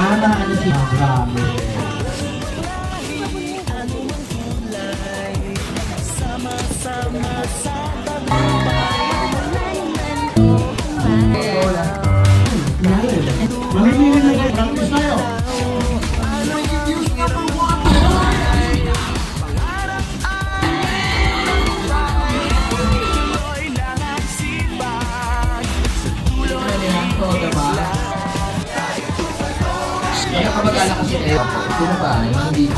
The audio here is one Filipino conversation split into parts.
Ano si Grabe. Mamimili na kayo. Practice tayo. Kaya kamag-ala kasi kayo, sino ba? Hindi.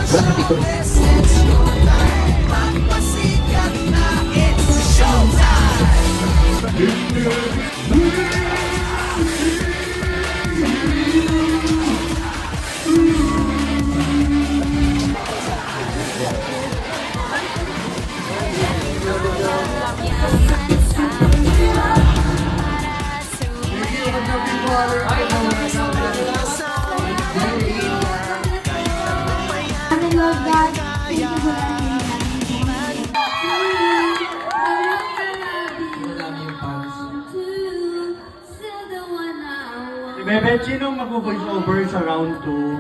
Wala sa tikot. Bebe, sino mag-voice over sa round 2?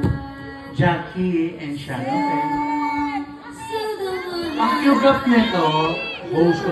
Jackie and Shan, okay? Ang cute nito, host ko